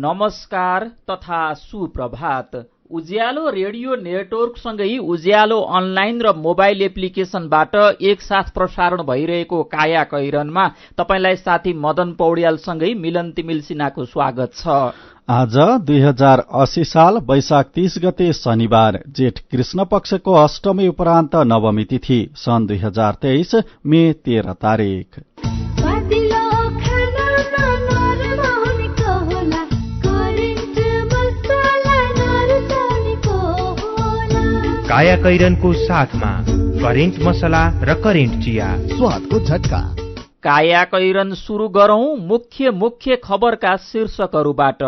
नमस्कार तथा सुप्रभात। उज्यालो रेडियो नेटवर्कसँगै उज्यालो अनलाइन र मोबाइल एप्लिकेशनबाट एकसाथ प्रसारण भइरहेको काया कैरनमा तपाईलाई साथी मदन पौड्यालसँगै मिलन तिमिल सिन्हाको स्वागत छ। आज 2080 साल वैशाख 30 गते शनिबार, जेठ कृष्ण पक्षको अष्टमी उपरान्त नवमी तिथि, सन् 2023 मे 13 तारिक। काया कैरनको साथमा करेन्ट मसला र करेन्ट चिया, स्वादको झट्का। काया कैरन सुरु गरौं मुख्य खबरका शीर्षकहरूबाट।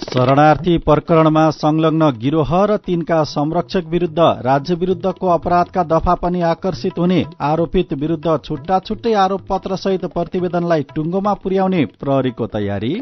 शरणार्थी प्रकरणमा संलग्न गिरोह र तिनका संरक्षक विरुद्ध राज्य विरुद्धको अपराधका दफा पनि आकर्षित हुने, आरोपित विरुद्ध छुट्टा छुट्टै आरोप पत्र सहित प्रतिवेदनलाई टुङ्गोमा पुर्याउने प्रहरीको तयारी।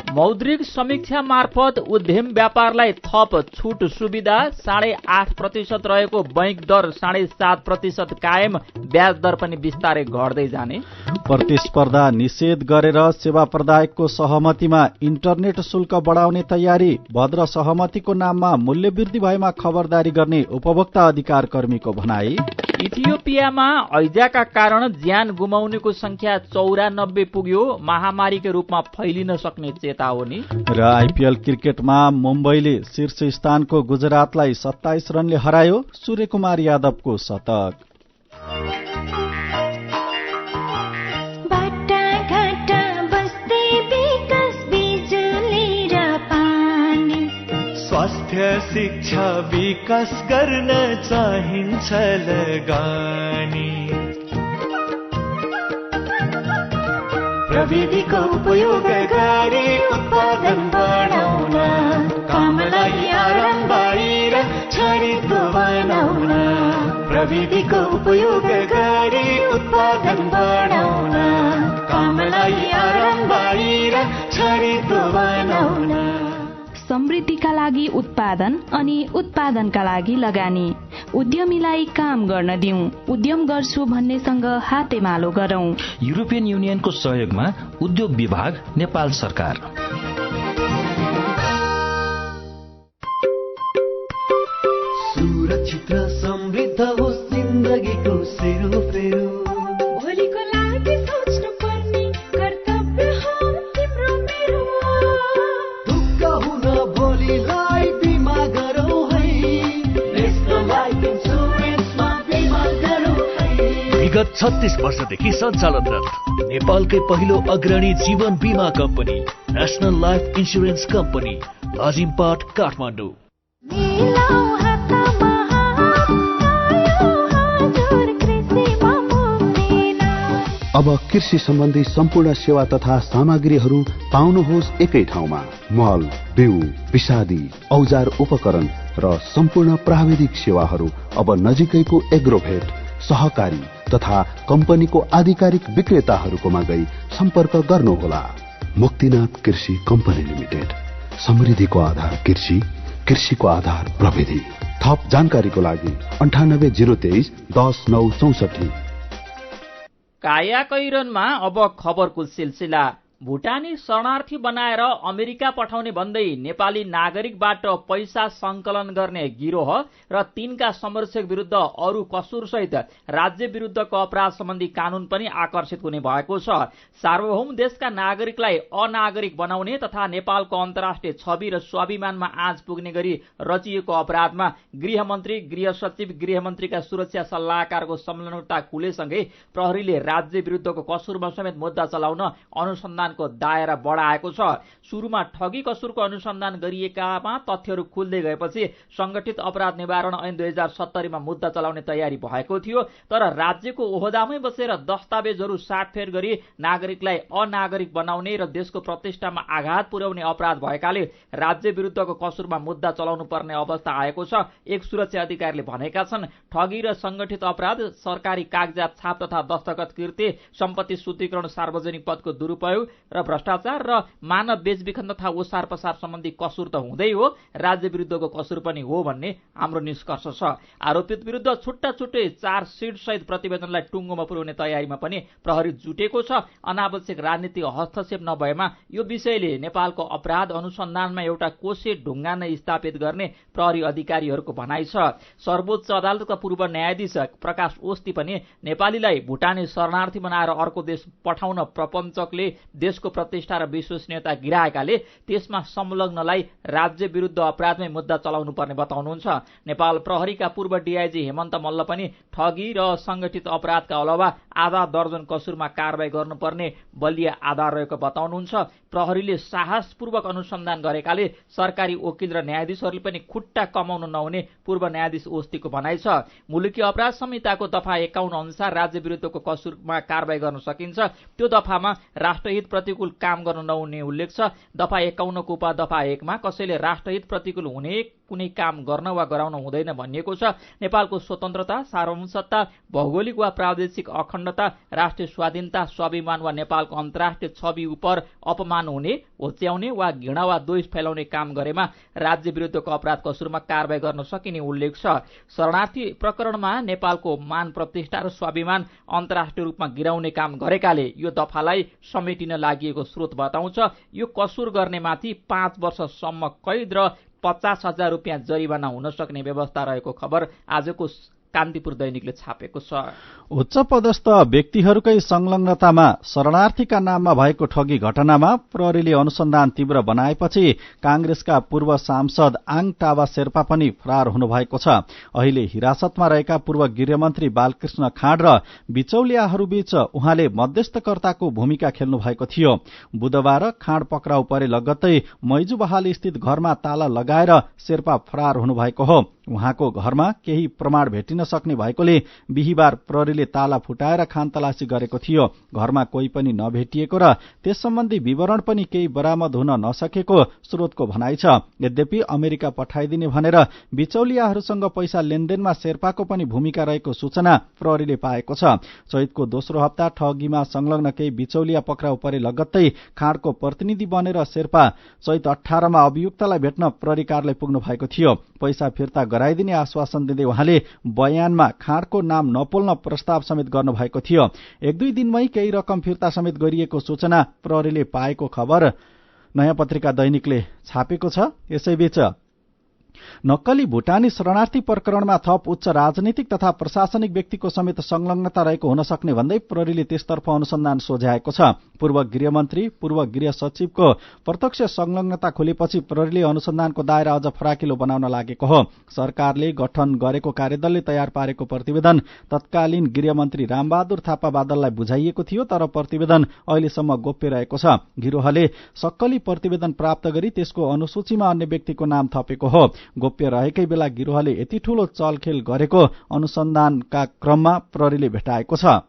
मौद्रिक समीक्षा मार्फत उद्यम व्यापारलाई थप छुट सुविधा, 8.5% रहेको बैंक दर 7.5% कायम, ब्याज दर पनि बिस्तारै घट्दै जाने। प्रतिस्पर्धा निषेध गरेर सेवा प्रदायकको सहमतिमा इन्टरनेट शुल्क बढाउने तयारी, भद्र सहमतिको नाममा मूल्य वृद्धि भएमा खबरदारी गर्ने उपभोक्ता अधिकार कर्मीको भनाई। इथियोपियामा हैजाका कारण ज्यान गुमाउनेको संख्या 94 पुग्यो, महामारीका रूपमा फैलिन सक्ने चेतावनी। र आइपीएल क्रिकेटमा मुम्बईले शीर्ष स्थानको गुजरातलाई 27 रनले हरायो, सूर्यकुमार यादवको शतक। स्वास्थ्य शिक्षा विकास गर्न चाहिन्छ लगानी, प्रविधिको उपयोग गरी उत्पादन बढाउन, कामलाई आरामदायी र छरितो बनाउन, प्रविधिको उपयोग गरी उत्पादन बढाउन, कामलाई आरामदायी र छरितो बनाउन। समृद्धिका लागि उत्पादन अनि उत्पादनका लागि लगानी, उद्यमीलाई काम गर्न दिउँ, उद्यम गर्छु भन्नेसँग हातेमालो गरौं। युरोपियन युनियनको सहयोगमा उद्योग विभाग, नेपाल सरकार। सुरक्षित र समृद्ध होस् जिन्दगीको सेरोफेरो, भोलिको लागि सोच्नु पर्ने कर्तव्य हो तिम्रो मेरो। ढुक्क हुन भोलिलाई बिमा गरौँ है, नेशनल लाइफ इन्सुरेन्समा बिमा गरौँ है। विगत 36 वर्षदेखि सञ्चालनरत नेपालकै पहिलो अग्रणी जीवन बिमा company national life insurance company, Lazimpat, Kathmandu. अब कृषि सम्बन्धी सम्पूर्ण सेवा तथा सामग्रीहरू पाउनुहोस् एकै ठाउँमा। मल, बिउ, विषादी, औजार उपकरण र सम्पूर्ण प्राविधिक सेवाहरू अब नजिकैको एग्रोभेट, सहकारी तथा कम्पनीको आधिकारिक विक्रेताहरूकोमा गई सम्पर्क गर्नुहोला। मुक्तिनाथ कृषि कम्पनी लिमिटेड, समृद्धिको आधार कृषि, कृषिको आधार प्रविधि। थप जानकारीको लागि 98 023 10 9 64। काया कैरनमा अब खबरको सिलसिला। भुटानी शरणार्थी बनाएर अमेरिका पठाउने भन्दै नेपाली नागरिकबाट पैसा संकलन गर्ने गिरोह र तिनका संरक्षक विरुद्ध अरू कसुर सहित राज्य विरुद्धको अपराध सम्बन्धी कानून पनि आकर्षित हुने भएको छ। सार्वभौम देशका नागरिकलाई अनागरिक बनाउने तथा नेपालको अन्तर्राष्ट्रिय छवि र स्वाभिमानमा आँच पुग्ने गरी रचिएको अपराधमा गृहमन्त्री, गृह सचिव, गृहमन्त्रीका सुरक्षा सल्लाहकारको संलग्नता खुलेसँगै प्रहरीले राज्य विरुद्धको कसुरमा समेत मुद्दा चलाउन अनुसन्धान को दायरा बढाएको छ। सुरुमा ठगी कसुरको अनुसन्धान गरिएकामा तथ्यहरू खुल्दै गएपछि संगठित अपराध निवारण ऐन 2070 मा मुद्दा चलाउने तयारी भएको थियो, तर राज्यको ओहदामै बसेर दस्तावेजहरू साटफेर गरी नागरिकलाई अनागरिक बनाउने र देशको प्रतिष्ठामा आघात पुर्याउने अपराध भएकाले राज्य विरुद्धको कसुरमा मुद्दा चलाउनु पर्ने अवस्था आएको छ। एक सुरक्षा अधिकारीले भनेका छन्, ठगी र संगठित अपराध, सरकारी कागजात छाप तथा दस्तखत कृत्य, सम्पत्ति शुद्धिकरण, सार्वजनिक पदको दुरुपयोग, र भ्रष्टाचार र मानव बेचबिखन तथा ओसार पसार सम्बन्धी कसुर त हुँदै हो, राज्य विरुद्धको कसुर पनि हो भन्ने हाम्रो निष्कर्ष छ। आरोपित विरुद्ध छुट्टा छुट्टै 4 सिट सहित प्रतिवेदनलाई टुङ्गोमा पुर्याउने तयारीमा पनि प्रहरी जुटेको छ। अनावश्यक राजनीतिक हस्तक्षेप नभएमा यो विषयले नेपालको अपराध अनुसन्धानमा एउटा कोसे ढुङ्गा नै स्थापित गर्ने प्रहरी अधिकारीहरूको भनाइ छ। सर्वोच्च अदालतका पूर्व न्यायाधीश प्रकाश ओस्ती पनि नेपालीलाई भुटानी शरणार्थी बनाएर अर्को देश पठाउन प्रपञ्चकले देशको प्रतिष्ठा र विश्वसनीयता गिराएकाले त्यसमा संलग्नलाई राज्य विरुद्ध अपराधमै मुद्दा चलाउनु पर्ने बताउनुहुन्छ। नेपाल प्रहरीका पूर्व डीआईजी हेमन्त मल्ल पनि ठगी र संगठित अपराधका अलावा आधा दर्जन कसुरमा कारबाही गर्नुपर्ने बलिया आधार रहेको बताउनुहुन्छ। प्रहरीले साहसपूर्वक अनुसन्धान गरेकाले सरकारी वकिल र न्यायाधीशहरूले पनि खुट्टा कमाउन नहुने पूर्व न्यायाधीश ओस्तीको भनाइ छ। मुलुकी अपराध संहिताको दफा 51 अनुसार राज्य विरुद्धको कसुरमा कारबाही गर्न सकिन्छ। त्यो दफामा राष्ट्रहित प्रतिकूल काम गर्न नहुने उल्लेख छ। दफा 51 को उपदफा 1 मा कसैले राष्ट्रहित प्रतिकूल हुने कुनै काम गर्न वा गराउन हुँदैन भनिएको छ। नेपालको स्वतन्त्रता, सार्वभौमसत्ता, भौगोलिक वा प्रादेशिक अखण्डता, राष्ट्रिय स्वाधीनता, स्वाभिमान वा नेपालको अन्तर्राष्ट्रिय छवि उप अपमान हुने, होच्याउने वा घृणा वा द्वेष फैलाउने काम गरेमा राज्य विरुद्धको अपराध कसुरमा कारबाही गर्न सकिने उल्लेख छ। शरणार्थी प्रकरणमा नेपालको मान प्रतिष्ठा र स्वाभिमान अन्तर्राष्ट्रिय रूपमा गिराउने काम गरेकाले यो दफालाई समेटिन लागि स्रोत बताउँछ। यो कसुर गर्नेमाथि 5 वर्षसम्म कैद र 50,000 रुपियाँ जरिवाना हुन सक्ने व्यवस्था रहेको खबर आजको कान्तिपुर दैनिकले छापेको छ। उच्च पदस्थ व्यक्तिहरूकै संलग्नतामा शरणार्थीका नाममा भएको ठगी घटनामा प्रहरीले अनुसन्धान तीव्र बनाएपछि कांग्रेसका पूर्व सांसद आङ टाबा शेर्पा पनि फरार हुनुभएको छ। अहिले हिरासतमा रहेका पूर्व गृहमन्त्री बालकृष्ण खाँड र बिचौलियाहरूबीच उहाँले मध्यस्थकर्ताको भूमिका खेल्नु भएको थियो। बुधबार खाँड पक्राउ परे लगत्तै मैजुबहाल स्थित घरमा ताला लगाएर शेर्पा फरार हुनुभएको हो। उहाँको घरमा केही प्रमाण भेटिन सक्ने भएकोले बिहिबार प्रहरीले ताला फुटाएर खानतलासी गरेको थियो। घरमा कोही पनि नभेटिएको र त्यस सम्बन्धी विवरण पनि केही बरामद हुन नसकेको स्रोतको भनाइ छ। यद्यपि अमेरिका पठाइदिने भनेर बिचौलियाहरूसँग पैसा लेनदेनमा शेर्पाको पनि भूमिका रहेको सूचना प्रहरीले पाएको छ। चैतको दोस्रो हप्ता ठगीमा संलग्न केही बिचौलिया पक्राउ परे लगत्तै खाँडको प्रतिनिधि बनेर शेर्पा चैत 18 मा अभियुक्तलाई भेट्न प्रहरी कार्यालय पुग्नु भएको थियो। पैसा फिर्ता गराइदिने आश्वासन दिँदै उहाँले बयानमा खाँडको नाम नपोल्न प्रस्ताव समेत गर्नुभएको थियो। 1-2 दिनमै केही रकम फिर्ता समेत गरिएको सूचना प्रहरीले पाएको खबर नयाँ पत्रिका दैनिकले छापेको छ। यसैबीच नक्कली भुटानी शरणार्थी प्रकरणमा थप उच्च राजनीतिक तथा प्रशासनिक व्यक्तिको समेत संलग्नता रहेको हुन सक्ने भन्दै प्रहरीले त्यसतर्फ अनुसन्धान सोझ्याएको छ। पूर्व गृहमन्त्री, पूर्व गृह सचिवको प्रत्यक्ष संलग्नता खुलेपछि प्रहरीले अनुसन्धानको दायरा अझ फराकिलो बनाउन लागेको हो। सरकारले गठन गरेको कार्यदलले तयार पारेको प्रतिवेदन तत्कालीन गृहमन्त्री रामबहादुर थापा बादललाई बुझाइएको थियो, तर प्रतिवेदन अहिलेसम्म गोप्य रहेको छ। गिरोहले सक्कली प्रतिवेदन प्राप्त गरी त्यसको अनुसूचीमा अन्य व्यक्तिको नाम थपेको हो। गोप्य रहेकै बेला गिरोहले यति ठूलो चलखेल गरेको अनुसन्धानका क्रममा प्रहरीले भेटाएको छ।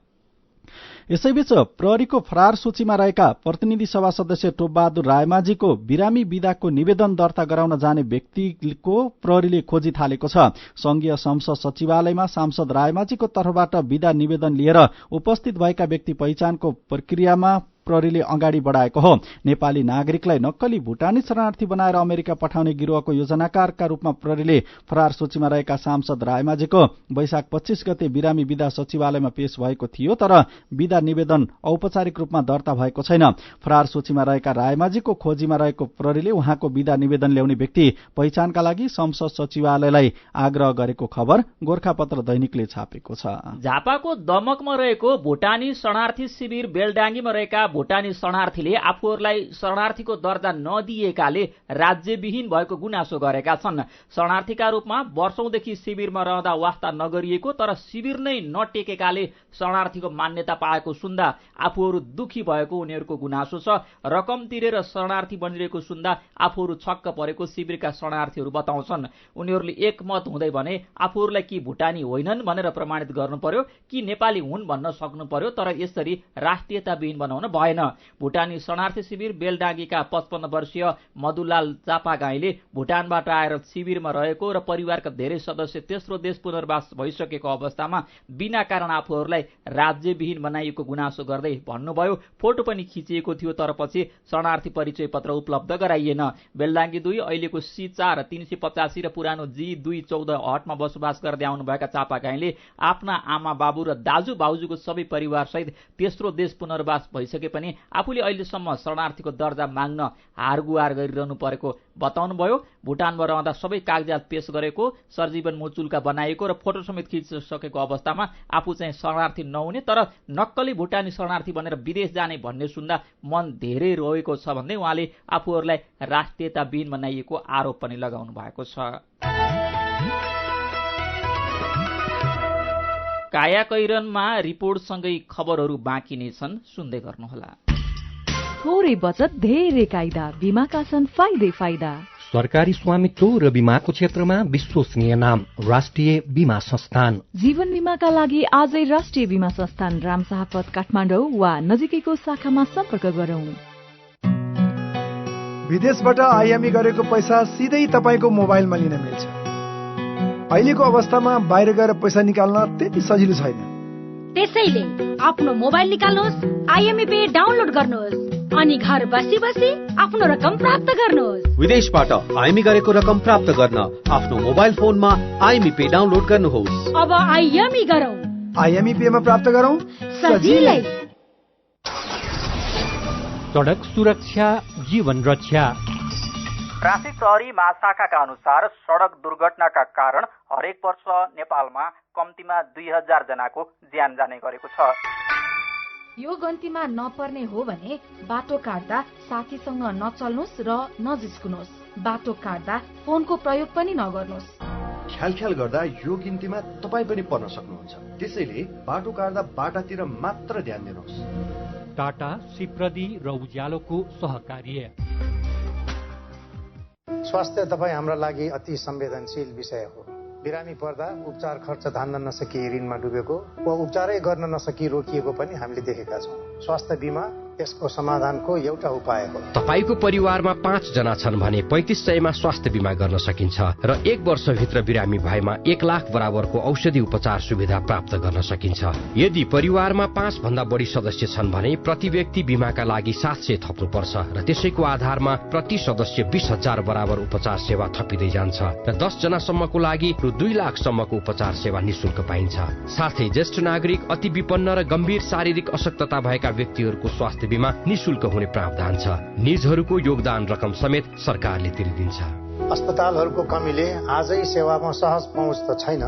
यसैबीच प्रहरीको फरार सूचीमा रहेका प्रतिनिधि सभा सदस्य टोपबहादुर रायमाझीको बिरामी विधाको निवेदन दर्ता गराउन जाने व्यक्तिको प्रहरीले खोजी थालेको छ। संघीय संसद सचिवालयमा सांसद रायमाझीको तर्फबाट विधा निवेदन लिएर उपस्थित भएका व्यक्ति पहिचानको प्रक्रियामा प्रहरीले अगाडि बढाएको हो। नेपाली नागरिकलाई नक्कली भुटानी शरणार्थी बनाएर अमेरिका पठाउने गिरोहको योजनाकारका रूपमा प्रहरीले फरार सूचीमा रहेका सांसद रायमाझीको वैशाख 25 गते बिरामी विधा सचिवालयमा पेश भएको थियो, तर विधा निवेदन औपचारिक रूपमा दर्ता भएको छैन। फरार सूचीमा रहेका रायमाझीको खोजीमा रहेको प्रहरीले उहाँको विधा निवेदन ल्याउने व्यक्ति पहिचानका लागि संसद सचिवालयलाई आग्रह गरेको खबर गोरखापत्र दैनिकले छापेको छ। झापाको दमकमा रहेको भुटानी शरणार्थी शिविर बेलडाङ्गीमा रहेका भुटानी शरणार्थीले आफूहरूलाई शरणार्थीको दर्जा नदिएकाले राज्यविहीन भएको गुनासो गरेका छन्। शरणार्थीका रूपमा वर्षौंदेखि शिविरमा रहँदा वास्ता नगरिएको तर शिविर नै नटेकेकाले शरणार्थीको मान्यता पाएको सुन्दा आफूहरू दुखी भएको उनीहरूको गुनासो छ। रकम तिरेर शरणार्थी बनिरहेको सुन्दा आफूहरू छक्क परेको शिविरका शरणार्थीहरू बताउँछन्। उनीहरूले एकमत हुँदै भने आफूहरूलाई कि भुटानी होइनन् भनेर प्रमाणित गर्नु पर्यो कि नेपाली हुन् भन्न सक्नु पर्यो, तर यसरी राष्ट्रियताविहीन बनाउन भएन। भुटानी शरणार्थी शिविर बेलडाँगीका 55 वर्षीय मधुलाल चापागाईले भुटानबाट आएर शिविरमा रहेको र परिवारका धेरै सदस्य तेस्रो देश पुनर्वास भइसकेको अवस्थामा बिना कारण आफूहरूलाई राज्यविहीन बनाइएको गुनासो गर्दै भन्नुभयो। फोटो पनि खिचिएको थियो तर पछि शरणार्थी परिचय पत्र उपलब्ध गराइएन। बेलडाङ्गी 2 अहिलेको C4 385 र पुरानो G214 हटमा बसोबास गर्दै आउनुभएका चापागाईले आफ्ना आमा बाबु र दाजु भाउजूको सबै परिवारसहित तेस्रो देश पुनर्वास भइसके पनि आफूले अहिलेसम्म शरणार्थीको दर्जा माग्न हारगुहार गरिरहनु परेको बताउनुभयो। भुटानमा रहँदा सबै कागजात पेश गरेको, सरजीवन मुचुल्का बनाएको र फोटो समेत खिचिसकेको अवस्थामा आफू चाहिँ शरणार्थी नहुने तर नक्कली भुटानी शरणार्थी बनेर विदेश जाने भन्ने सुन्दा मन धेरै रोएको छ भन्दै उहाँले आफूहरूलाई राष्ट्रियताविहीन बनाइएको आरोप पनि लगाउनु भएको छ। कायाकैरनमा रिपोर्टसँगै खबरहरू बाँकी नै छन्, सुन्दै गर्नुहोला। थोरै बचत धेरै कायदा, बीमाका छन् फाइदा। सरकारी स्वामित्व र बीमाको क्षेत्रमा विश्वसनीय नाम राष्ट्रिय बीमा संस्थान। जीवन बीमाका लागि आजै राष्ट्रिय बीमा संस्थान रामसाहपत काठमाडौँ वा नजिकैको शाखामा सम्पर्क गरौं। विदेशबाट आयामी गरेको पैसा सिधै तपाईको मोबाइलमा लिन मिल्छ। अहिलेको अवस्थामा बाहिर गएर पैसा निकाल्न त्यति सजिलो छैन। त्यसैले आफ्नो मोबाइल निकाल्नुहोस्, आइएमई पे डाउनलोड गर्नुहोस् अनि घर बसी बसी आफ्नो रकम प्राप्त गर्नुहोस्। विदेशबाट आइएमई गरेको रकम प्राप्त गर्न आफ्नो मोबाइल फोनमा आइएमई पे डाउनलोड गर्नुहोस्। अब आइएमई गरौँ, आइएमई पे मा प्राप्त गरौँ सजिलै। सडक सुरक्षा जीवन रक्षा। ट्राफिक प्रहरी महाशाखाका अनुसार सडक दुर्घटनाका कारण हरेक वर्ष नेपालमा कम्तीमा 2000 जनाको ज्यान जाने गरेको छ। यो गन्तीमा नपर्ने हो भने बाटो काट्दा साथीसँग नचल्नुहोस् र नजिस्कुनुहोस्। बाटो काट्दा फोनको प्रयोग पनि नगर्नुहोस्। ख्याल गर्दा यो गिन्तीमा तपाई पनि पर्न सक्नुहुन्छ। त्यसैले बाटो काट्दा बाटातिर मात्र ध्यान दिनुहोस्। टाटा, सिप्रदी र उज्यालोको सहकार्य। स्वास्थ्य तपाईँ हाम्रा लागि अति संवेदनशील विषय हो। बिरामी पर्दा उपचार खर्च धान्न नसकी ऋणमा डुबेको वा उपचारै गर्न नसकी रोकिएको पनि हामीले देखेका छौँ। स्वास्थ्य बीमा यसको समाधानको एउटा उपाय हो। तपाईको परिवारमा 5 जना छन् भने 3500 मा स्वास्थ्य बीमा गर्न सकिन्छ र 1 वर्षभित्र बिरामी भएमा 1 लाख बराबरको औषधि उपचार सुविधा प्राप्त गर्न सकिन्छ। यदि परिवारमा 5 भन्दा बढी सदस्य छन् भने प्रति व्यक्ति बीमाका लागि 700 थप्नुपर्छ र त्यसैको आधारमा प्रति सदस्य 20,000 बराबर उपचार सेवा थपिँदै जान्छ र 10 जनासम्मको लागि रु 2 लाखसम्मको उपचार सेवा निशुल्क पाइन्छ। साथै ज्येष्ठ नागरिक, अति विपन्न र गम्भीर शारीरिक अशक्तता भएका व्यक्तिहरूको स्वास्थ्य बीमा निशुल्क हुने प्रावधान छ। निजहरूको योगदान रकम समेत सरकारले तिरिदिन्छ। अस्पतालहरूको कमीले आजै सेवामा सहज पहुँच त छैन,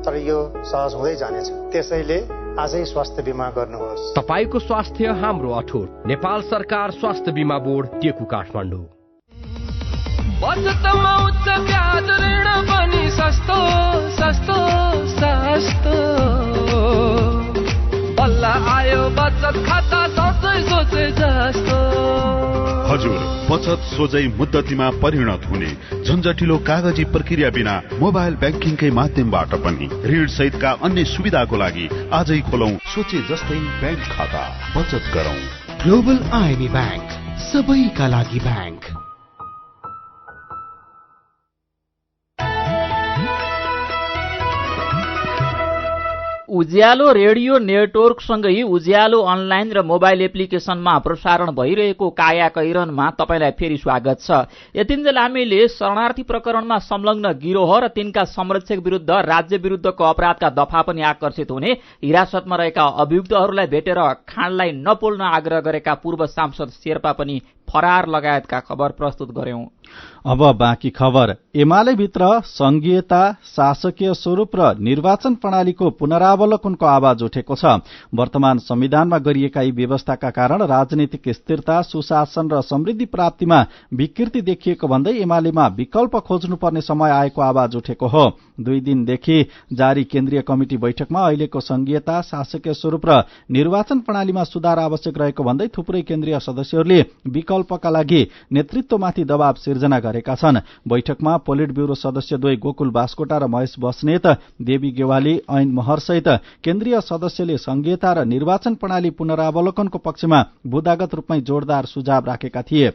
तर यो सहज हुँदै जानेछ। त्यसैले आजै स्वास्थ्य बीमा गर्नुहोस्। तपाईको स्वास्थ्य हाम्रो अठोट। नेपाल सरकार स्वास्थ्य बीमा बोर्ड, टेकु, काठमाडौँ। बचतमा उच्च ब्याज ऋण पनि सस्तो सस्तो सस्तो। बल्ल आयो बचत खाता सोचे जस्तो। हजुर, बचत सोझै मुद्दतीमा परिणत हुने झन्झटिलो कागजी प्रक्रिया बिना मोबाइल ब्याङ्किङकै माध्यमबाट पनि ऋण सहितका अन्य सुविधाको लागि आजै खोलौं सोचे जस्तै ब्याङ्क खाता। बचत गरौं। ग्लोबल आइएमई ब्याङ्क, सबैका लागि ब्याङ्क। उज्यालो रेडियो नेटवर्कसँगै उज्यालो अनलाइन र मोबाइल एप्लिकेशनमा प्रसारण भइरहेको काया कैरनमा तपाईलाई फेरि स्वागत छ। यतिन्जेल हामीले शरणार्थी प्रकरणमा संलग्न गिरोह र तिनका संरक्षक विरुद्ध राज्य विरुद्धको अपराधका दफा पनि आकर्षित हुने, हिरासतमा रहेका अभियुक्तहरूलाई भेटेर खाँडलाई नपोल्न आग्रह गरेका पूर्व सांसद शेर्पा पनि फरार लगायतका खबर प्रस्तुत गर्यौं। अब बाँकी खबर। एमाले भित्र संघीयता, शासकीय स्वरूप र निर्वाचन प्रणालीको पुनरावलोकनको आवाज उठेको छ। वर्तमान संविधानमा गरिएका यी व्यवस्थाका कारण राजनीतिक स्थिरता, सुशासन र समृद्धि प्राप्तिमा विकृति देखिएको भन्दै एमालेमा विकल्प खोज्नुपर्ने समय आएको आवाज उठेको हो। 2 दिनदेखि जारी केन्द्रीय कमिटी बैठकमा अहिलेको संघीयता, शासकीय स्वरूप र निर्वाचन प्रणालीमा सुधार आवश्यक रहेको भन्दै थुप्रै केन्द्रीय सदस्यहरूले विकल्प विकल्पका लागि नेतृत्वमाथि दबाव सिर्जना गरेका छन्। बैठकमा पोलिट ब्यूरो सदस्य द्वय गोकुल बास्कोटा र महेश बस्नेत, देवी गेवाली, ऐन महरसहित केन्द्रीय सदस्यले संघीयता र निर्वाचन प्रणाली पुनरावलोकनको पक्षमा बुदागत रूपमै जोरदार सुझाव राखेका थिए।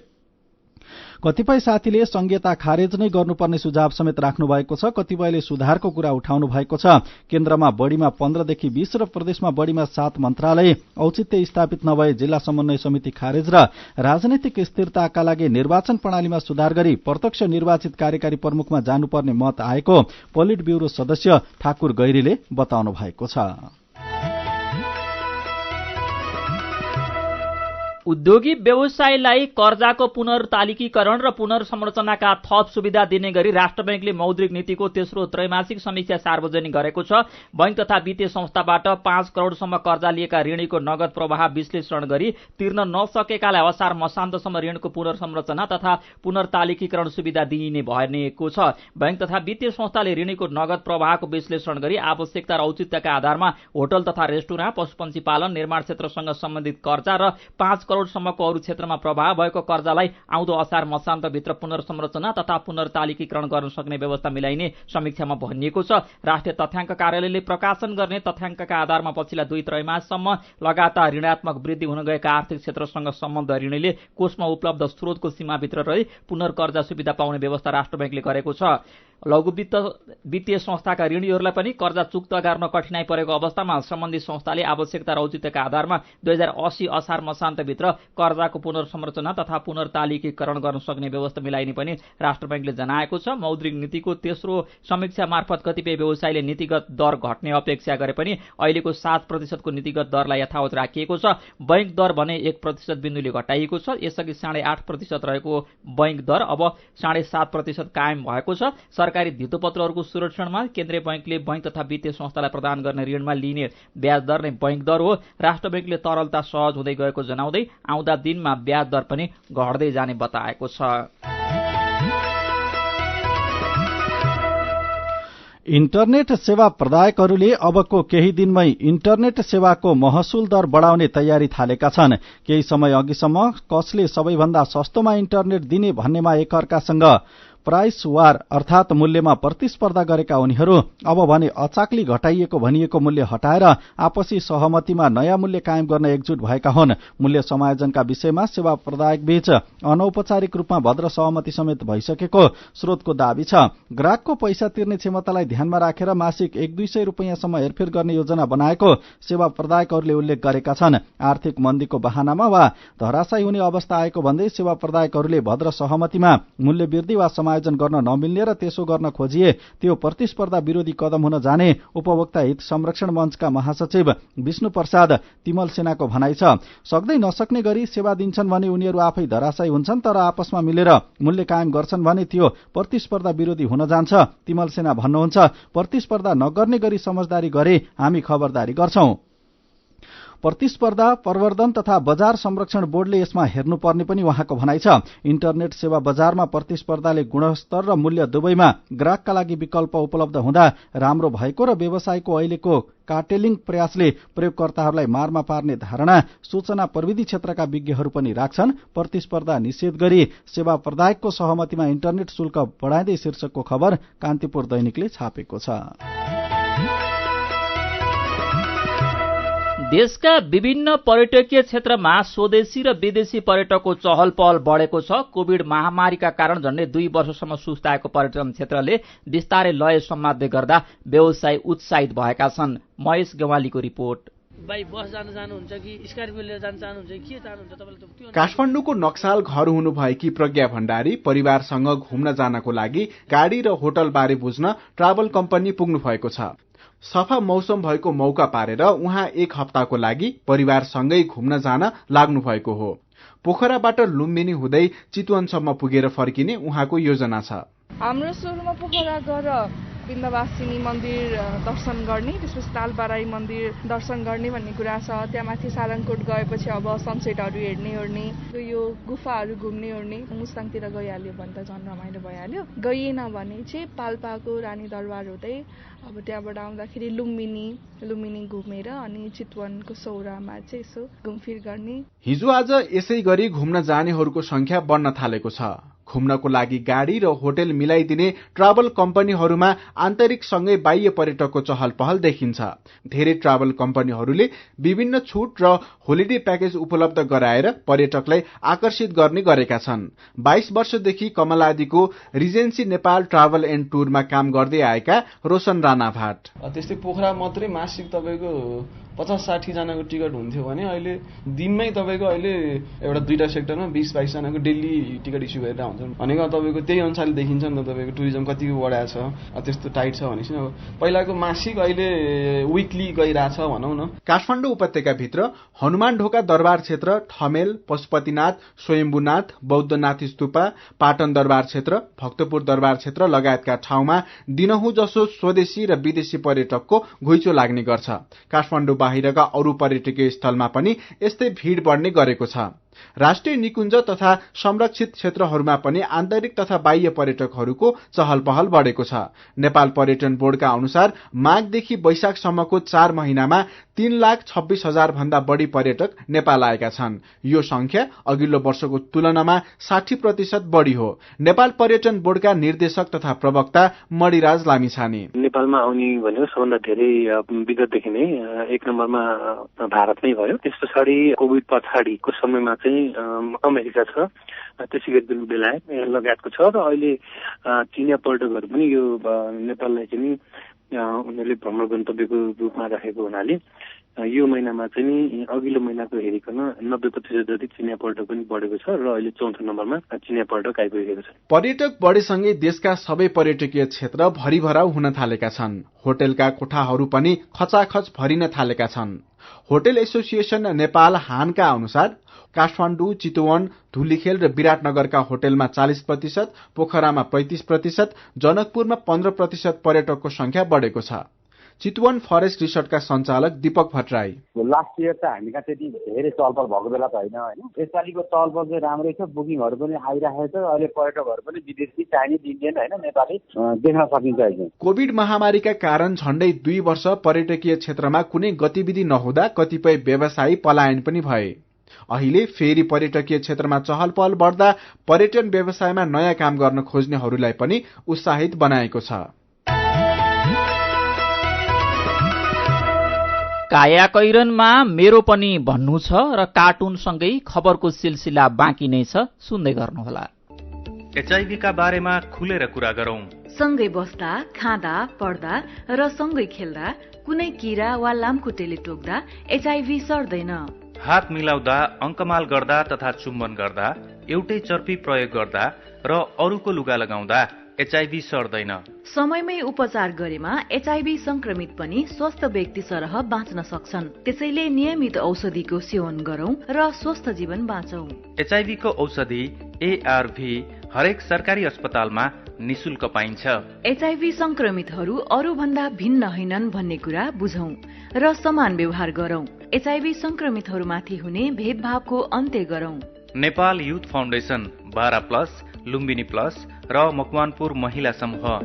कतिपय साथीले संघीयता खारेज नै गर्नुपर्ने सुझाव समेत राख्नु भएको छ। कतिपयले सुधारको कुरा उठाउनु भएको छ। केन्द्रमा बढ़ीमा 15 देखि 20 र प्रदेशमा बढ़ीमा 7 मन्त्रालय, औचित्य स्थापित नभए जिल्ला समन्वय समिति खारेज र राजनैतिक स्थिरताका लागि निर्वाचन प्रणालीमा सुधार गरी प्रत्यक्ष निर्वाचित कार्यकारी प्रमुखमा जानुपर्ने मत आएको पोलिट ब्यूरो सदस्य ठाकुर गैरीले बताउनु भएको छ। उद्योगी व्यवसायलाई कर्जाको पुनर्तालिकीकरण र पुनर्संरचनाका थप सुविधा दिने गरी राष्ट्र बैंकले मौद्रिक नीतिको तेस्रो त्रैमासिक समीक्षा सार्वजनिक गरेको छ। बैंक तथा वित्तीय संस्थाबाट 5 करोड़सम्म कर्जा लिएका ऋणीको नगद प्रवाह विश्लेषण गरी तिर्न नसकेकालाई असार मसान्तसम्म ऋणको पुनर्संरचना तथा पुनर्तालिकीकरण सुविधा दिइने भनेको छ। बैंक तथा वित्तीय संस्थाले ऋणीको नगद प्रवाहको विश्लेषण गरी आवश्यकता र औचित्यका आधारमा होटल तथा रेस्टुरेन्ट, पशुपन्छी पालन, निर्माण क्षेत्रसँग सम्बन्धित कर्जा र 5 करोड़सम्मको अरू क्षेत्रमा प्रभाव भएको कर्जालाई आउँदो असार मसान्तभित्र पुनर्संरचना तथा पुनर्तालिकीकरण गर्न सक्ने व्यवस्था मिलाइने समीक्षामा भनिएको छ। राष्ट्रिय तथ्याङ्क कार्यालयले प्रकाशन गर्ने तथ्याङ्कका आधारमा पछिल्ला 2 त्रैमाससम्म लगातार ऋणात्मक वृद्धि हुन गएका आर्थिक क्षेत्रसँग सम्बद्ध ऋणीले कोषमा उपलब्ध स्रोतको सीमाभित्र रही पुनर्कर्जा सुविधा पाउने व्यवस्था राष्ट्र बैंकले गरेको छ। लघु वित्तीय संस्थाका ऋणीहरूलाई पनि कर्जा चुक्ता गर्न कठिनाई परेको अवस्थामा सम्बन्धित संस्थाले आवश्यकता र औचित्यका आधारमा 2080 असार मसान्तभित्र कर्जाको पुनर्संरचना तथा पुनर्तालिकीकरण गर्न सक्ने व्यवस्था मिलाइने पनि राष्ट्र बैंकले जनाएको छ। मौद्रिक नीतिको तेस्रो समीक्षा मार्फत कतिपय व्यवसायले नीतिगत दर घट्ने अपेक्षा गरे पनि अहिलेको 7% को नीतिगत दरलाई यथावत राखिएको छ। बैंक दर भने 1% बिन्दुले घटाइएको छ। यसअघि 8.5% रहेको बैंक दर अब 7.5% कायम भएको छ। सरकारी धितोपत्रहरूको सुरक्षणमा केन्द्रीय बैंकले बैंक तथा वित्तीय संस्थालाई प्रदान गर्ने ऋणमा लिने ब्याज दर नै बैंक दर हो। राष्ट्र बैंकले तरलता सहज हुँदै गएको जनाउँदै आउँदा दिनमा ब्याज दर पनि घट्दै जाने बताएको छ। इन्टरनेट सेवा प्रदायकहरूले अबको केही दिनमै इन्टरनेट सेवाको महसुल दर बढाउने तयारी थालेका छन्। केही समय अघिसम्म कसले सबैभन्दा सस्तोमा इन्टरनेट दिने भन्नेमा एकअर्कासँग प्राइस वार अर्थात मूल्यमा प्रतिस्पर्धा गरेका उनीहरू अब भने अचाक्ली घटाइएको भनिएको मूल्य हटाएर आपसी सहमतिमा नयाँ मूल्य कायम गर्न एकजुट भएका हुन्। मूल्य समायोजनका विषयमा सेवा प्रदायक बीच अनौपचारिक रूपमा भद्र सहमति समेत भइसकेको स्रोतको दावी छ। ग्राहकको पैसा तिर्ने क्षमतालाई ध्यानमा राखेर मासिक 100-200 रुपैयाँसम्म हेरफेर गर्ने योजना बनाएको सेवा प्रदायकहरूले उल्लेख गरेका छन्। आर्थिक मन्दीको बहानामा वा धराशायी हुने अवस्था आएको भन्दै सेवा प्रदायकहरूले भद्र सहमतिमा मूल्य वृद्धि वा समायोजन गर्न नमिल्ने र त्यसो गर्न खोजिए त्यो प्रतिस्पर्धा विरोधी कदम हुन जाने उपभोक्ता हित संरक्षण मञ्चका महासचिव विष्णु प्रसाद तिमल सेनाको भनाइ छ। सक्दै नसक्ने गरी सेवा दिन्छन् भने उनीहरू आफै धराशायी हुन्छन्, तर आपसमा मिलेर मूल्य कायम गर्छन् भने त्यो प्रतिस्पर्धा विरोधी हुन जान्छ। तिमल सेना भन्नुहुन्छ, प्रतिस्पर्धा नगर्ने गरी समझदारी गरे हामी खबरदारी गर्छौं। प्रतिस्पर्धा प्रवर्धन तथा बजार संरक्षण बोर्डले यसमा हेर्नुपर्ने पनि उहाँको भनाइ छ। इन्टरनेट सेवा बजारमा प्रतिस्पर्धाले गुणस्तर र मूल्य दुवैमा ग्राहकका लागि विकल्प उपलब्ध हुँदा राम्रो भएको र व्यवसायको अहिलेको कार्टेलिङ प्रयासले प्रयोगकर्ताहरूलाई मारमा पार्ने धारणा सूचना प्रविधि क्षेत्रका विज्ञहरू पनि राख्छन्। प्रतिस्पर्धा निषेध गरी सेवा प्रदायकको सहमतिमा इन्टरनेट शुल्क बढाइँदै शीर्षकको खबर कान्तिपुर दैनिकले छापेको छ। देशका विभिन्न पर्यटकीय क्षेत्रमा स्वदेशी र विदेशी पर्यटकको चहल पहल बढेको छ। कोभिड महामारीका कारण झण्डै 2 वर्षसम्म सुस्ताएको पर्यटन क्षेत्रले बिस्तारै लय सम्हाल्दै गर्दा व्यवसाय उत्साहित भएका छन्। महेश गेवालीको रिपोर्ट। बाइ बस जान चाहनुहुन्छ कि स्कर्पियो लिएर जान चाहनुहुन्छ, के चाहनुहुन्छ तपाईले? काठमाडौँको नक्साल घर हुनुभएकी प्रज्ञा भण्डारी परिवारसँग घुम्न जानको लागि गाडी र होटल बारे बुझ्न ट्राभल कम्पनी पुग्नु भएको छ। सफा मौसम भएको मौका पारेर उहाँ 1 हप्ताको लागि परिवारसँगै घुम्न जान लाग्नु भएको हो। पोखराबाट लुम्बिनी हुँदै चितवनसम्म पुगेर फर्किने उहाँको योजना छ। हाम्रो सुरुमा पोखरा गएर विन्ध्यवासिनी मन्दिर दर्शन गर्ने, त्यसपछि तालबाराई मन्दिर दर्शन गर्ने भन्ने कुरा छ। त्यहाँ माथि सारङकोट गएपछि अब सनसेटहरू हेर्ने ओर्ने, यो गुफाहरू घुम्ने ओर्ने, मुस्ताङतिर गइहाल्यो भने त झन् रमाइलो भइहाल्यो। गइएन भने चाहिँ पाल्पाको रानी दरबार हुँदै अब त्यहाँबाट आउँदाखेरि लुम्बिनी घुमेर अनि चितवनको सौरामा चाहिँ यसो घुमफिर गर्ने। हिजो आज यसै गरी घुम्न जानेहरूको संख्या बढ्न थालेको छ। घुम्नको लागि गाडी र होटल मिलाइदिने ट्राभल कम्पनीहरूमा आन्तरिक सँगै बाह्य पर्यटकको चहल पहल देखिन्छ। धेरै ट्राभल कम्पनीहरूले विभिन्न छुट र होलिडे प्याकेज उपलब्ध गराएर पर्यटकलाई आकर्षित गर्ने गरेका छन्। 22 वर्षदेखि कमलादीको रिजेन्सी नेपाल ट्राभल एन्ड टुरमा काम गर्दै आएका रोशन राणा भाट। त्यस्तै पोखरा मात्रै मासिक तपाईको 50-60 जनाको टिकट हुन्थ्यो भने अहिले दिनमै तपाईको अहिले एउटा 2टा सेक्टरमा 20-22 जनाको डेली टिकट इस्यु गरेर हुन्छ। भनेको तपाईको त्यही अनुसारले देखिन्छ नि त तपाईको टुरिज्म कतिको बढाएको छ। त्यस्तो टाइट छ भनेपछि अब पहिलाको मासिक अहिले विकली गइरहेछ भनौँ न। काठमाडौँ उपत्यकाभित्र हनुमान ढोका दरबार क्षेत्र, ठमेल, पशुपतिनाथ, स्वयम्भूनाथ, बौद्धनाथ स्तूपा, पाटन दरबार क्षेत्र, भक्तपुर दरबार क्षेत्र लगायतका ठाउँमा दिनहुँ जसो स्वदेशी र विदेशी पर्यटकको घुइँचो लाग्ने गर्छ। काठमाडौँ बाहिरका अरू पर्यटकीय स्थलमा पनि यस्तै भीड़ बढ्ने गरेको छ। राष्ट्रिय निकुञ्ज तथा संरक्षित क्षेत्रहरूमा पनि आन्तरिक तथा बाह्य पर्यटकहरूको चहल पहल बढेको छ। नेपाल पर्यटन बोर्डका अनुसार माघदेखि वैशाखसम्मको 4 महिनामा 3,26,000 भन्दा बढी पर्यटक नेपाल आएका छन्। यो संख्या अघिल्लो वर्षको तुलनामा 60% बढी हो। नेपाल पर्यटन बोर्डका निर्देशक तथा प्रवक्ता मणिराज लामिछाने। नेपालमा आउने भनेको सबभन्दा धेरै विगतदेखि नै 1 नम्बरमा भारत नै भयो। त्यस पछाडि कोभिड पछाडिको समयमा चाहिँ अमेरिका छ, त्यसै गरी बेलायत लगायतको छ र अहिले चिनिया पर्यटकहरू पनि यो नेपाललाई चाहिँ उनीहरूले भ्रमण गन्तव्यको रूपमा राखेको हुनाले यो महिनामा चाहिँ अघिल्लो महिनाको हेरिकन 90% जति चिनिया पर्यटक पनि बढेको छ र अहिले 4थो नम्बरमा चिनिया पर्यटक आइपुगेको छ। पर्यटक बढेसँगै देशका सबै पर्यटकीय क्षेत्र भरिभराउ हुन थालेका छन्। होटलका कोठाहरू पनि खचाखच भरिन थालेका छन्। होटल एसोसिएसन नेपाल हानका अनुसार काठमाडौँ, चितवन, धुलीखेल र विराटनगरका होटलमा 40%, पोखरामा 35%, जनकपुरमा 15% पर्यटकको संख्या बढेको छ। चितवन फरेस्ट रिसोर्टका सञ्चालक दीपक भट्टराई। लास्ट इयर त हामी कहाँ त्यति धेरै चलपल भएको बेला त होइन हैन। यसपालिको चलपल चाहिँ राम्रै छ, बुकिङहरू पनि आइरहेको छ। अहिले पर्यटकहरू पनि विदेशी, चाइनिज, इन्डियन हैन नेपाली देख्न सकिन्छ अहिले। कोभिड महामारीका कारण झण्डै 2 वर्ष पर्यटकीय क्षेत्रमा कुनै गतिविधि नहुँदा कतिपय व्यवसायी पलायन पनि भए। अहिले फेरि पर्यटकीय क्षेत्रमा चहल पहल बढ्दा पर्यटन व्यवसायमा नयाँ काम गर्न खोज्नेहरूलाई पनि उत्साहित बनाएको छ। कायाकैरनमा मेरो पनि भन्नु छ र कार्टुनसँगै खबरको सिलसिला बाँकी नै छ, सुन्दै गर्नुहोला। एचआईभी का बारेमा खुलेर कुरा गरौं। सँगै बस्दा, खाँदा, पढ्दा र सँगै खेल्दा कुनै कीरा वा लामखुट्टेले टोक्दा एचआईभी सर्दैन। हात मिलाउँदा, अङ्कमाल गर्दा तथा चुम्बन गर्दा, एउटै चर्पी प्रयोग गर्दा र अरूको लुगा लगाउँदा एचआईभी सर्दैन। समयमै उपचार गरेमा एचआईभी संक्रमित पनि स्वस्थ व्यक्ति सरह बाँच्न सक्छन्। त्यसैले नियमित औषधिको सेवन गरौं र स्वस्थ जीवन बाँचौं। एचआईभी को औषधि एआरभी हरेक सरकारी अस्पतालमा निशुल्क पाइन्छ। एचआईभी संक्रमितहरू अरू भन्दा भिन्न होइनन् भन्ने कुरा बुझौं र समान व्यवहार गरौं। एचआईभी संक्रमितहरूमाथि हुने भेदभावको अन्त्य गरौं। Nepal youth foundation, 12+, Lumbini plus र मकवानपुर महिला समूह।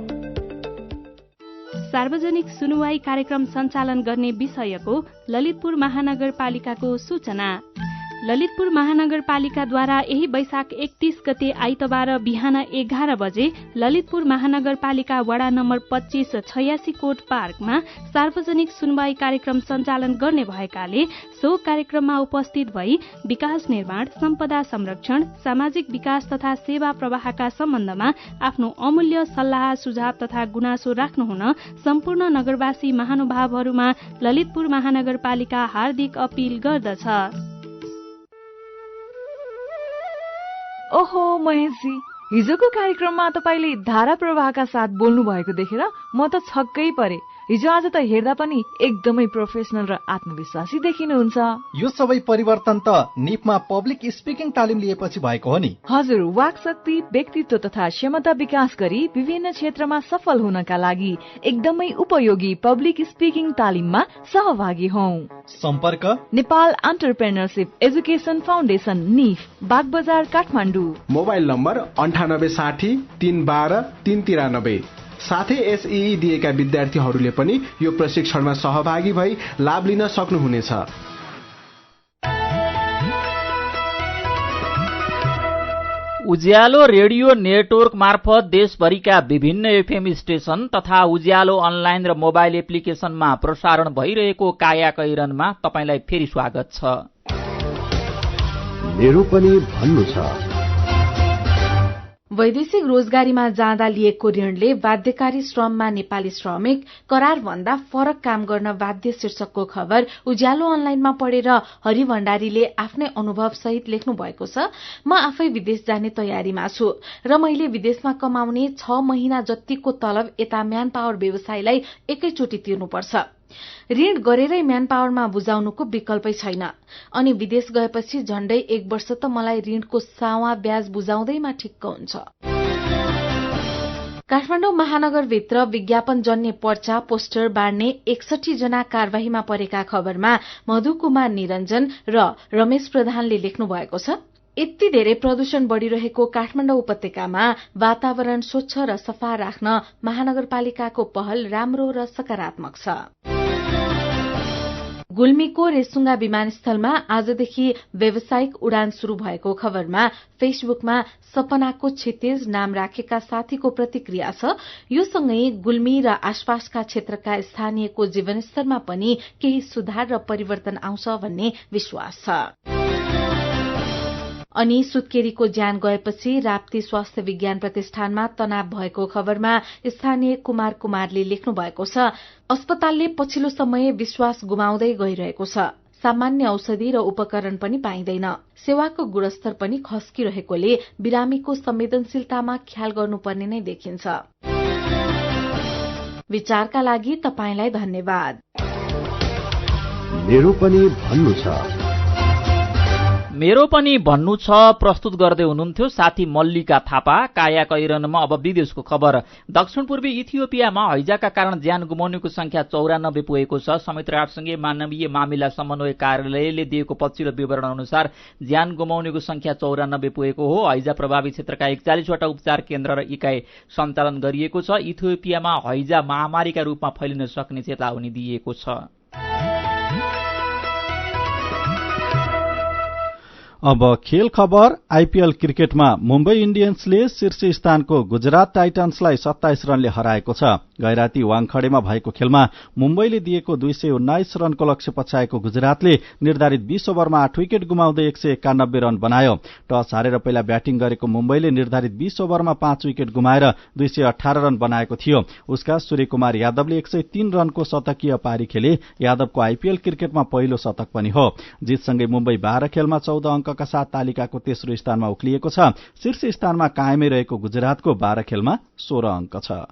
सार्वजनिक सुनुवाई कार्यक्रम सञ्चालन गर्ने विषयको ललितपुर महानगरपालिकाको सूचना। ललितपुर महानगरपालिकाद्वारा यही वैशाख 31 गते आइतबार बिहान 11 बजे ललितपुर महानगरपालिका वडा नम्बर 2586 कोट पार्कमा सार्वजनिक सुनवाई कार्यक्रम सञ्चालन गर्ने भएकाले सो कार्यक्रममा उपस्थित भई विकास निर्माण, सम्पदा संरक्षण, सामाजिक विकास तथा सेवा प्रवाहका सम्बन्धमा आफ्नो अमूल्य सल्लाह, सुझाव तथा गुनासो राख्नुहुन सम्पूर्ण नगरवासी महानुभावहरूमा ललितपुर महानगरपालिका हार्दिक अपील गर्दछ। ओहो महेशजी, हिजोको कार्यक्रममा तपाईले धारा प्रवाहका साथ बोल्नु भएको देखेर म त छक्कै परे। हिजो आज त हेर्दा पनि एकदमै प्रोफेसनल र आत्मविश्वासी देखिनुहुन्छ। यो सबै परिवर्तन त निपमा पब्लिक स्पिकिङ तालिम लिएपछि भएको हो नि। हजुर, वाक शक्ति, व्यक्तित्व तथा क्षमता विकास गरी विभिन्न क्षेत्रमा सफल हुनका लागि एकदमै उपयोगी पब्लिक स्पिकिङ तालिममा सहभागी हौ। सम्पर्क Nepal entrepreneurship education foundation, nif, Bagbazar, Kathmandu. Mobile number 9860 312 393। साथै एसईई दिएका विद्यार्थीहरूले पनि यो प्रशिक्षणमा सहभागी भई लाभ लिन सक्नुहुनेछ। उज्यालो रेडियो नेटवर्क मार्फत देशभरिका विभिन्न एफएम स्टेशन तथा उज्यालो अनलाइन र मोबाइल एप्लिकेशनमा प्रसारण भइरहेको काया कैरनमा तपाईलाई फेरि स्वागत छ। मेरो पनि भन्नु छ। वैदेशिक रोजगारीमा जाँदा लिएको ऋणले बाध्यकारी श्रममा नेपाली श्रमिक करारभन्दा फरक काम गर्न बाध्य शीर्षकको खबर उज्यालो अनलाइनमा पढेर हरि भण्डारीले आफ्नै अनुभव सहित लेख्नु भएको छ। म आफै विदेश जाने तयारीमा छु र मैले विदेशमा कमाउने 6 महिना जतिको तलब यता म्यान पावर व्यवसायलाई एकैचोटि तिर्नुपर्छ। ऋण गरेरै म्यान पावरमा बुझाउनुको विकल्पै छैन। अनि विदेश गएपछि झण्डै 1 वर्ष त मलाई ऋणको सावा ब्याज बुझाउँदैमा ठिक्क हुन्छ। काठमाडौँ महानगरभित्र विज्ञापनजन्य पर्चा पोस्टर बाँड्ने 61 जना कार्यवाहीमा परेका खबरमा मधु कुमार निरञ्जन र रमेश प्रधानले लेख्नु भएको छ। यति धेरै प्रदूषण बढ़िरहेको काठमाडौँ उपत्यकामा वातावरण स्वच्छ र सफा राख्न महानगरपालिकाको पहल राम्रो र सकारात्मक छ। गुल्मीको रेसुङ्गा विमानस्थलमा आजदेखि व्यावसायिक उडान शुरू भएको खबरमा फेसबुकमा सपनाको क्षितिज नाम राखेका साथीको प्रतिक्रिया छ। यो सँगै गुल्मी र आसपासका क्षेत्रका स्थानीयको जीवनस्तरमा पनि केही सुधार र परिवर्तन आउँछ भन्ने विश्वास छ। अनि सुत्केरीको ज्यान गएपछि राप्ती स्वास्थ्य विज्ञान प्रतिष्ठानमा तनाव भएको खबरमा स्थानीय कुमार कुमारले लेख्नु भएको छ। अस्पतालले पछिल्लो समय विश्वास गुमाउँदै गइरहेको छ। सामान्य औषधि र उपकरण पनि पाइँदैन। सेवाको गुणस्तर पनि खस्किरहेकोले बिरामीको संवेदनशीलतामा ख्याल गर्नुपर्ने नै देखिन्छ। विचारका लागि तपाईंलाई धन्यवाद। मेरो पनि भन्नु छ। मेरो पनि भन्नु छ प्रस्तुत गर्दै हुनुहुन्थ्यो साथी मल्लिका थापा। काया कैरनमा अब विदेशको खबर। दक्षिण पूर्वी इथियोपियामा हैजाका कारण ज्यान गुमाउनेको संख्या 94 पुगेको छ। संयुक्त राष्ट्रसंघीय मानवीय मामिला समन्वय कार्यालयले दिएको पछिल्लो विवरण अनुसार ज्यान गुमाउनेको संख्या 94 पुगेको हो। हैजा प्रभावित क्षेत्रका 41 वटा उपचार केन्द्र र इकाइ सञ्चालन गरिएको छ। इथियोपियामा हैजा महामारीका रूपमा फैलिन सक्ने चेतावनी दिएको छ। अब खेल खबर। आईपीएल क्रिकेटमा मुम्बई इन्डियन्सले शीर्ष स्थानको गुजरात टाइटन्सलाई 27 रनले हराएको छ। गैराती वाङखडेमा भएको खेलमा मुम्बईले दिएको 219 रनको लक्ष्य पछ्याएको गुजरातले निर्धारित 20 ओभरमा 8 विकेट गुमाउँदै 191 रन बनायो। टस हारेर पहिला ब्याटिङ गरेको मुम्बईले निर्धारित 20 ओभरमा 5 विकेट गुमाएर 218 रन बनाएको थियो। उसका सूर्यकुमार यादवले 103 रनको शतकीय पारी खेले। यादवको आईपीएल क्रिकेटमा पहिलो शतक पनि हो। जितसँगै मुम्बई 12 खेलमा 14 अङ्कका साथ तालिकाको तेस्रो स्थानमा उक्लिएको छ। शीर्ष स्थानमा कायमै रहेको गुजरातको 12 खेलमा 16 अङ्क छ।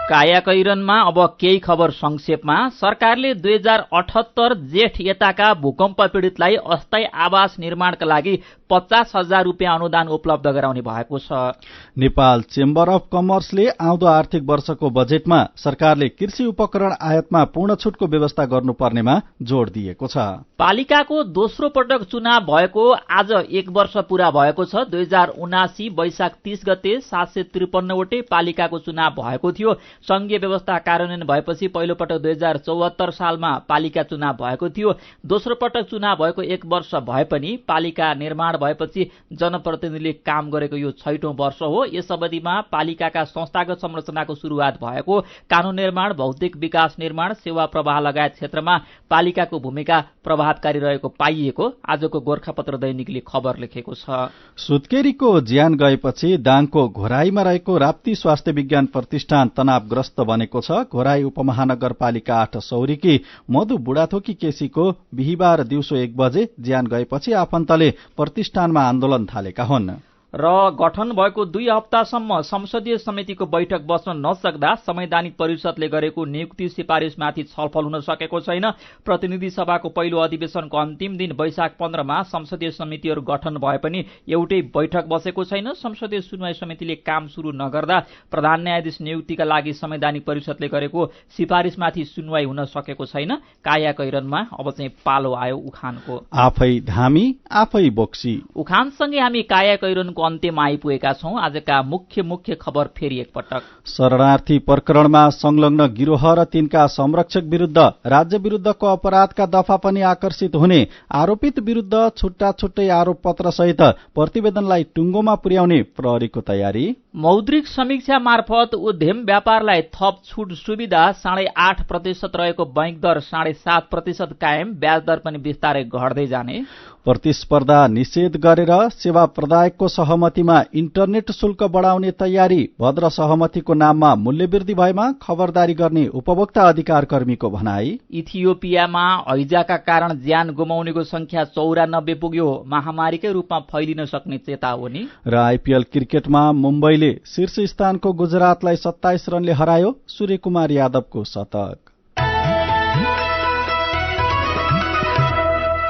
काया कैरनमा अब केही खबर संक्षेपमा। सरकारले 2078 जेठ यताका भूकम्प पीड़ितलाई अस्थायी आवास निर्माणका लागि 50,000 रुपियाँ अनुदान उपलब्ध गराउने भएको छ। नेपाल चेम्बर अफ कमर्सले आउँदो आर्थिक वर्षको बजेटमा सरकारले कृषि उपकरण आयातमा पूर्ण छुटको व्यवस्था गर्नुपर्नेमा जोड़ दिएको छ। पालिकाको दोस्रो पटक चुनाव भएको आज 1 वर्ष पूरा भएको छ। 2079 वैशाख 30 गते 753 वटै पालिकाको चुनाव भएको थियो। संघीय व्यवस्था कार्यान्वयन भएपछि पहिलो पटक 2074 सालमा पालिका चुनाव भएको थियो। दोस्रो पटक चुनाव भएको 1 वर्ष भए पनि पालिका निर्माण भएपछि जनप्रतिनिधिले काम गरेको यो 6औं वर्ष हो। यस अवधिमा पालिकाका संस्थागत संरचनाको शुरूआत भएको, कानून निर्माण, भौतिक विकास निर्माण, सेवा प्रवाह लगायत क्षेत्रमा पालिकाको भूमिका प्रभावकारी रहेको पाइएको आजको गोरखापत्र दैनिकले खबर लेखेको छ। सुत्केरीको ज्यान गएपछि दाङको घोराईमा रहेको राप्ती स्वास्थ्य विज्ञान प्रतिष्ठान तनावग्रस्त बनेको छ। घोराई उपमहानगरपालिका 8 सौरीकी मधु बुढाथोकी केसीको बिहिबार दिउँसो 1 बजे ज्यान गएपछि आफन्तले प्रतिष्ठानमा आन्दोलन थालेका हुन्। र गठन भएको 2 हप्तासम्म संसदीय समितिको बैठक बस्न नसक्दा संवैधानिक परिषदले गरेको नियुक्ति सिफारिसमाथि छलफल हुन सकेको छैन। प्रतिनिधि सभाको पहिलो अधिवेशनको अन्तिम दिन वैशाख 15 मा संसदीय समितिहरू गठन भए पनि एउटै बैठक बसेको छैन। संसदीय सुनवाई समितिले काम सुरु नगर्दा प्रधान न्यायाधीश नियुक्तिका लागि संवैधानिक परिषदले गरेको सिफारिसमाथि सुनवाई हुन सकेको छैन। काया कैरनमा अब चाहिँ पालो आयो उखानको। आफै धामी आफै बोक्सी। उखानसँगै हामी काया कैरनको अन्त्यमा आइपुगेका छौं। आजका मुख्य खबर फेरि एकपटक। शरणार्थी प्रकरणमा संलग्न गिरोह र तिनका संरक्षक विरुद्ध राज्य विरुद्धको अपराधका दफा पनि आकर्षित हुने, आरोपित विरुद्ध छुट्टा छुट्टै आरोप पत्र सहित प्रतिवेदनलाई टुङ्गोमा पुर्याउने प्रहरीको तयारी। मौद्रिक समीक्षा मार्फत उद्यम व्यापारलाई थप छुट सुविधा। 8.5% रहेको बैंक दर 7.5% कायम। ब्याज दर पनि बिस्तारै घट्दै जाने। प्रतिस्पर्धा निषेध गरेर सेवा प्रदायकको सहमतिमा इन्टरनेट शुल्क बढाउने तयारी। भद्र सहमतिको नाममा मूल्यवृद्धि भएमा खबरदारी गर्ने उपभोक्ता अधिकार कर्मीको भनाई। इथियोपियामा हैजाका कारण ज्यान गुमाउनेको संख्या 94 पुग्यो। महामारीकै रूपमा फैलिन सक्ने चेतावनी। र आइपीएल क्रिकेटमा मुम्बईले शीर्ष स्थानको गुजरातलाई 27 रनले हरायो। सूर्यकुमार यादवको शतक।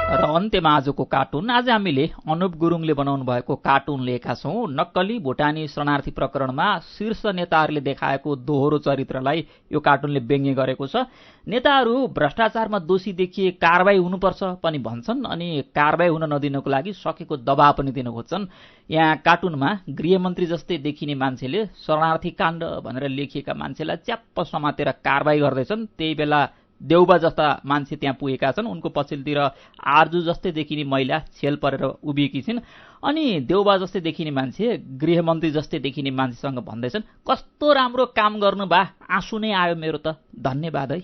र अन्त्यमा आजको कार्टुन। आज हामीले अनुप गुरुङले बनाउनु भएको कार्टुन लिएका छौं। नक्कली भुटानी शरणार्थी प्रकरणमा शीर्ष नेताहरूले देखाएको दोहोरो चरित्रलाई यो कार्टुनले व्यङ्ग्य गरेको छ। नेताहरू भ्रष्टाचारमा दोषी देखिए कारबाही हुनुपर्छ पनि भन्छन्, अनि कारबाही हुन नदिनको लागि सकेको दबाव पनि दिन खोज्छन्। यहाँ कार्टुनमा गृहमन्त्री जस्तै देखिने मान्छेले शरणार्थी काण्ड भनेर लेखिएका मान्छेलाई च्याप्प समातेर कारबाही गर्दैछन्। त्यही बेला देउबा जस्ता मान्छे त्यहाँ पुगेका छन्। उनको पछिल्तिर आर्जु जस्तै देखिने महिला छेल परेर उभिएकी छिन्। अनि देउबा जस्तै देखिने मान्छे गृहमन्त्री जस्तै देखिने मान्छेसँग भन्दैछन्, कस्तो राम्रो काम गर्नु बा, आँसु नै आयो मेरो त, धन्यवाद है।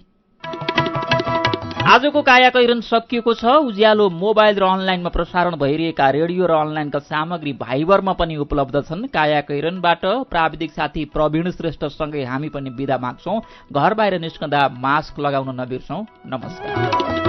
आजको काया कैरन सकिएको छ। उज्यालो मोबाइल र अनलाइनमा प्रसारण भइरहेका रेडियो र अनलाइनका सामग्री भाइबरमा पनि उपलब्ध छन्। काया कैरनबाट प्राविधिक साथी प्रवीण श्रेष्ठसँगै हामी पनि बिदा माग्छौं। घर बाहिर निस्कँदा मास्क लगाउन नबिर्सौं। नमस्कार।